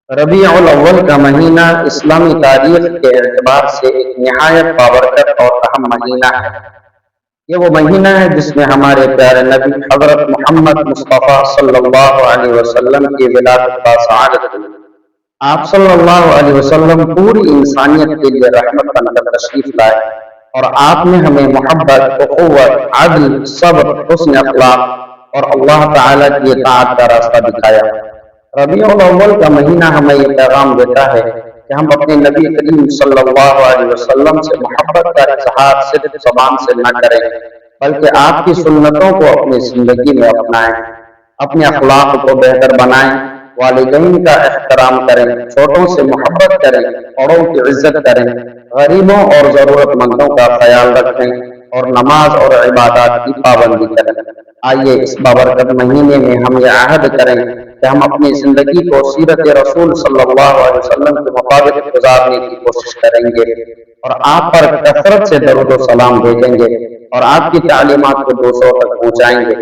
रबीउल अव्वल का महीना इस्लामी तारीख के एतबार से एक निहायत बाबरकत और अहम महीना है। ये वो महीना है जिसमें हमारे प्यारे नबी हजरत मोहम्मद मुस्तफ़ा सल्लल्लाहु अलैहि वसल्लम की विलादत का सआदत हुई। आप सल्लल्लाहु अलैहि वसल्लम पूरी इंसानियत के लिए रहमत बनकर तशरीफ लाए और आपने हमें मोहब्बत, उखुव्वत, अदल, सब्र, हुस्न अखलाक और अल्लाह ताला की इताअत का रास्ता दिखाया। रबीउल अव्वल का महीना हमें ये पैगाम देता है कि हम अपने नबी करीम सल्लल्लाहु अलैहि वसल्लम से मोहब्बत का इजहार सिर्फ ज़बान से न करें, बल्कि आपकी सुन्नतों को अपनी जिंदगी में अपनाएं, अपने अखलाक को बेहतर बनाएं, वालिदैन का एहतराम करें, छोटों से मोहब्बत करें, बड़ों की इज्जत करें, गरीबों और जरूरतमंदों का ख्याल रखें और नमाज और इबादत की पाबंदी करें। आइए इस बाबरकत महीने में हम ये अहद करें कि हम अपनी जिंदगी को सीरत रसूल सल्लल्लाहु अलैहि वसल्लम के मुताबिक गुजारने की कोशिश करेंगे और आप पर कसरत से दरूद और सलाम भेजेंगे और आपकी तालीमात को दूसरों तक पहुंचाएंगे।